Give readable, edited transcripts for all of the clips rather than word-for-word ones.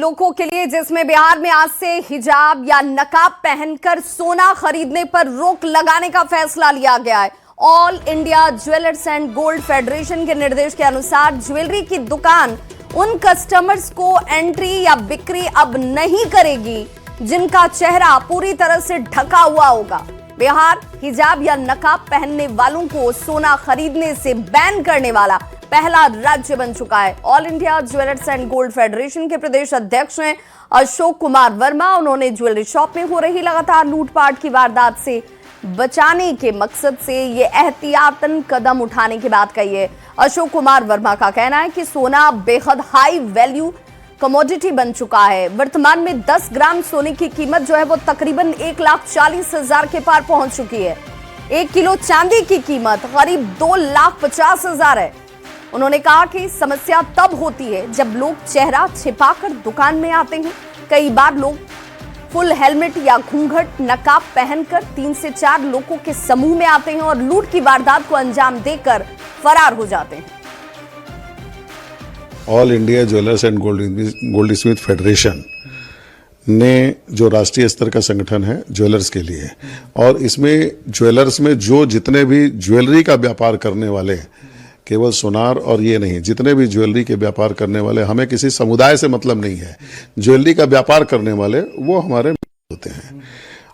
लोगों के लिए, जिसमें बिहार में आज से हिजाब या नकाब पहनकर सोना खरीदने पर रोक लगाने का फैसला लिया गया है। All India jewellers and gold federation के निर्देश के अनुसार ज्वेलरी की दुकान उन कस्टमर्स को एंट्री या बिक्री अब नहीं करेगी जिनका चेहरा पूरी तरह से ढका हुआ होगा। बिहार हिजाब या नकाब पहनने वालों को सोना खरीदने से बैन करने वाला पहला राज्य बन चुका है। All India jewellers and gold federation के प्रदेश अध्यक्ष हैं अशोक कुमार वर्मा। उन्होंने ज्वेलरी शॉप में हो रही लगातार लूटपाट की वारदात से बचाने के मकसद से ये एहतियातन कदम उठाने की बात कही है। अशोक कुमार वर्मा का कहना है कि सोना बेहद हाई वैल्यू कमोडिटी बन चुका है। वर्तमान में 10 ग्राम सोने की कीमत जो है वो तकरीबन 1,40,000 के पार पहुंच चुकी है। 1 किलो चांदी की कीमत करीब 2,50,000 है। उन्होंने कहा कि समस्या तब होती है जब लोग चेहरा छिपाकर दुकान में आते हैं। कई बार लोग फुल हेलमेट या घूंघट नकाब पहनकर 3 से 4 लोगों के समूह में आते हैं और लूट की वारदात को अंजाम देकर फरार हो जाते हैं। All India jewellers and gold Smith federation ने जो राष्ट्रीय स्तर का संगठन है ज्वेलर्स के लिए, और इसमें ज्वेलर्स में जो जितने भी ज्वेलरी का व्यापार करने वाले, केवल सोनार और ये नहीं, जितने भी ज्वेलरी के व्यापार करने वाले, हमें किसी समुदाय से मतलब नहीं है। ज्वेलरी का व्यापार करने वाले वो हमारे होते हैं।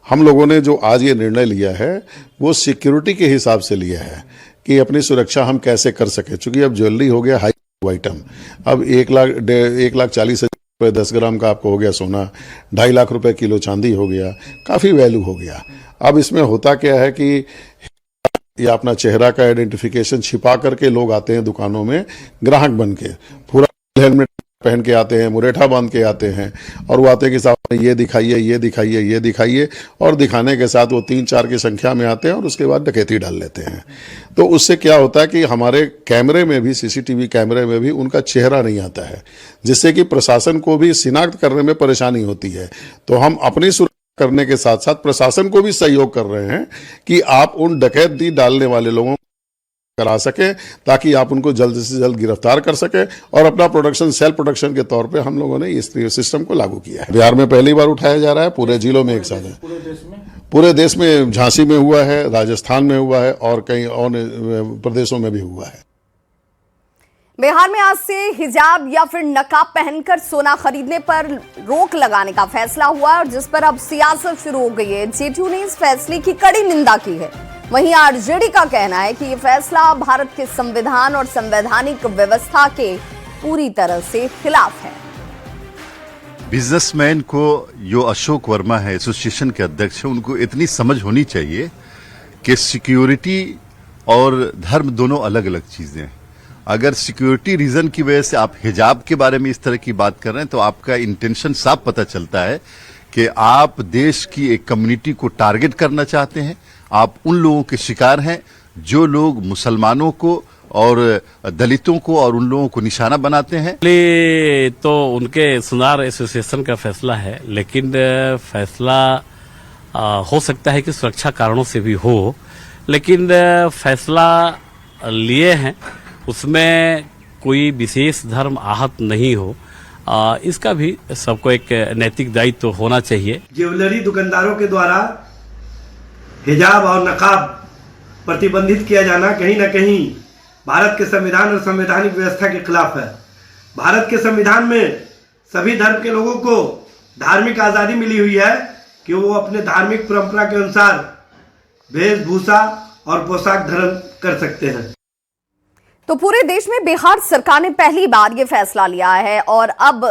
हम लोगों ने जो आज ये निर्णय लिया है वो सिक्योरिटी के हिसाब से लिया है कि अपनी सुरक्षा हम कैसे कर सके। चूंकि अब ज्वेलरी हो गया हाई आइटम, अब 1,40,000 10 ग्राम का आपको हो गया सोना, 2.5 लाख रुपए किलो चांदी हो गया, काफी वैल्यू हो गया। अब इसमें होता क्या है कि या अपना चेहरा का आइडेंटिफिकेशन छिपा करके लोग आते हैं दुकानों में, ग्राहक बन के पूरा हेलमेट पहन के आते हैं, मुरेठा बांध के आते हैं, और वो आते हैं कि साहब ये दिखाइए, ये दिखाइए, ये दिखाइए, और दिखाने के साथ वो 3-4 की संख्या में आते हैं और उसके बाद डकैती डाल लेते हैं। तो उससे क्या होता है कि हमारे कैमरे में भी, सीसीटीवी कैमरे में भी उनका चेहरा नहीं आता है, जिससे कि प्रशासन को भी शिनाख्त करने में परेशानी होती है। तो हम अपनी सुरक्षा करने के साथ साथ प्रशासन को भी सहयोग कर रहे हैं कि आप उन डकैती डालने वाले लोगों करा सके, ताकि आप उनको जल्द से जल्द गिरफ्तार कर सके। और अपना प्रोडक्शन, सेल्फ प्रोडक्शन के तौर पे हम लोगों ने इस सिस्टम को लागू किया है। बिहार में पहली बार उठाया जा रहा है, पूरे जिलों में एक साथ है। पूरे देश में झांसी में हुआ है, राजस्थान में हुआ है और कई और प्रदेशों में भी हुआ है। बिहार में आज से हिजाब या फिर नकाब पहनकर सोना खरीदने पर रोक लगाने का फैसला हुआ और जिस पर अब सियासत शुरू हो गई है। जेडीयू ने इस फैसले की कड़ी निंदा की है। वहीं आरजेडी का कहना है कि ये फैसला भारत के संविधान और संवैधानिक व्यवस्था के पूरी तरह से खिलाफ है। बिजनेसमैन को, जो अशोक वर्मा है एसोसिएशन के अध्यक्ष है, उनको इतनी समझ होनी चाहिए कि सिक्योरिटी और धर्म दोनों अलग अलग चीजें हैं। अगर सिक्योरिटी रीजन की वजह से आप हिजाब के बारे में इस तरह की बात कर रहे हैं तो आपका इंटेंशन साफ पता चलता है कि आप देश की एक कम्युनिटी को टारगेट करना चाहते हैं। आप उन लोगों के शिकार हैं जो लोग मुसलमानों को और दलितों को और उन लोगों को निशाना बनाते हैं। तो उनके सुनार एसोसिएशन का फैसला है, लेकिन फैसला हो सकता है कि सुरक्षा कारणों से भी हो, लेकिन फैसला लिए हैं उसमें कोई विशेष धर्म आहत नहीं हो, इसका भी सबको एक नैतिक दायित्व तो होना चाहिए। ज्वेलरी दुकानदारों के द्वारा हिजाब और नकाब प्रतिबंधित किया जाना कहीं न कहीं भारत के संविधान और संवैधानिक व्यवस्था के खिलाफ है। भारत के संविधान में सभी धर्म के लोगों को धार्मिक आज़ादी मिली हुई है कि वो अपने धार्मिक परंपरा के अनुसार वेशभूषा और पोशाक धारण कर सकते हैं। तो पूरे देश में बिहार सरकार ने पहली बार ये फैसला लिया है और अब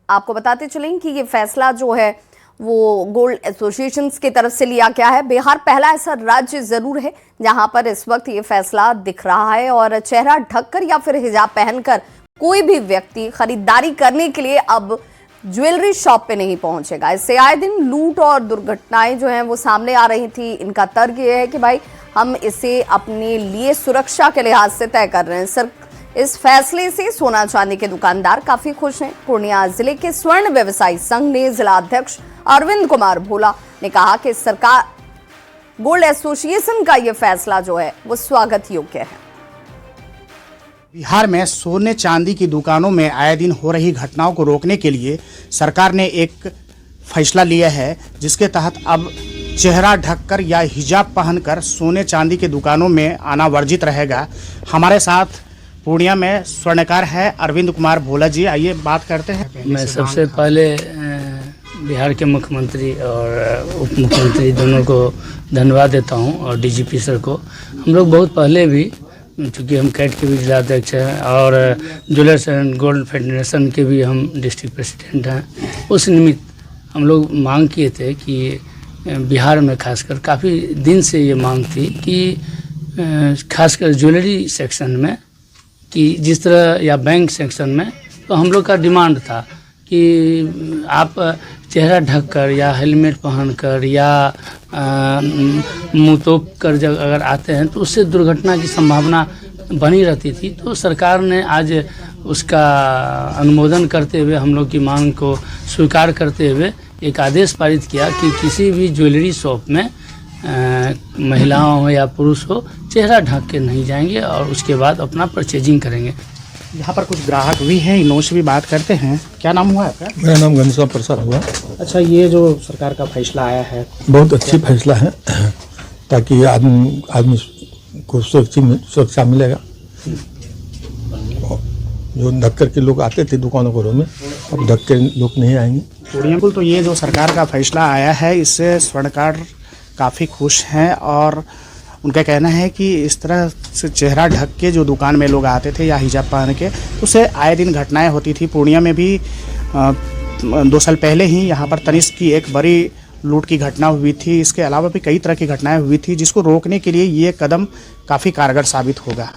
आपको बताते चलें कि ये फैसला जो है वो गोल्ड एसोसिएशंस की तरफ से लिया गया है। बिहार पहला ऐसा राज्य जरूर है जहां पर इस वक्त ये फैसला दिख रहा है और चेहरा ढककर या फिर हिजाब पहनकर कोई भी व्यक्ति खरीदारी करने के लिए अब ज्वेलरी शॉप पे नहीं पहुंचेगा। इससे आए दिन लूट और दुर्घटनाएं जो हैं वो सामने आ रही थी। इनका तर्क ये है कि भाई हम इसे अपने लिए सुरक्षा के लिहाज से तय कर रहे हैं। सर, इस फैसले से सोना चांदी के दुकानदार काफी खुश हैं। पूर्णिया जिले के स्वर्ण व्यवसायी संघ ने जिला अध्यक्ष अरविंद कुमार भोला ने कहा कि सरकार गोल्ड एसोसिएशन का यह फैसला जो है वो स्वागत योग्य है। बिहार में सोने चांदी की दुकानों में आए दिन हो रही घटनाओं को रोकने के लिए सरकार ने एक फैसला लिया है, जिसके तहत अब चेहरा ढककर या हिजाब पहनकर सोने चांदी की दुकानों में आना वर्जित रहेगा। हमारे साथ पूर्णिया में स्वर्णकार है अरविंद कुमार भोला जी। आइए बात करते हैं। मैं सबसे पहले बिहार के मुख्यमंत्री और उप मुख्यमंत्री दोनों को धन्यवाद देता हूं और डीजीपी सर को। हम लोग बहुत पहले भी, चूँकि हम कैट के भी जिलाध्यक्ष हैं और ज्वेलर्स एंड गोल्ड फेडरेशन के भी हम डिस्ट्रिक्ट प्रेसिडेंट हैं, उस निमित्त हम लोग मांग किए थे कि बिहार में खासकर काफ़ी दिन से ये मांग थी कि खासकर ज्वेलरी सेक्शन में, कि जिस तरह या बैंक सेक्शन में, तो हम लोग का डिमांड था कि आप चेहरा ढककर या हेलमेट पहनकर या मुँह तोप कर जब अगर आते हैं तो उससे दुर्घटना की संभावना बनी रहती थी। तो सरकार ने आज उसका अनुमोदन करते हुए, हम लोग की मांग को स्वीकार करते हुए एक आदेश पारित किया कि किसी भी ज्वेलरी शॉप में महिलाओं हो या पुरुष हो, चेहरा ढक के नहीं जाएंगे और उसके बाद अपना परचेजिंग करेंगे। यहाँ पर कुछ ग्राहक भी हैं, इनों से भी बात करते हैं। क्या नाम हुआ आपका? मेरा नाम घनश्याम प्रसाद हुआ। अच्छा, ये जो सरकार का फैसला आया है, बहुत अच्छी फैसला है, ताकि आदमी को सुरक्षा मिलेगा। जो ढक कर के लोग आते थे दुकानों घरों में, अब ढक के लोग नहीं आएंगे। बिल्कुल। तो ये जो सरकार का फैसला आया है, इससे स्वर्णकार काफ़ी खुश हैं और उनका कहना है कि इस तरह से चेहरा ढक के जो दुकान में लोग आते थे या हिजाब पहन के, उससे आए दिन घटनाएं होती थी। पूर्णिया में भी 2 साल पहले ही यहाँ पर तनिष्क की एक बड़ी लूट की घटना हुई थी। इसके अलावा भी कई तरह की घटनाएं हुई थी, जिसको रोकने के लिए ये कदम काफ़ी कारगर साबित होगा।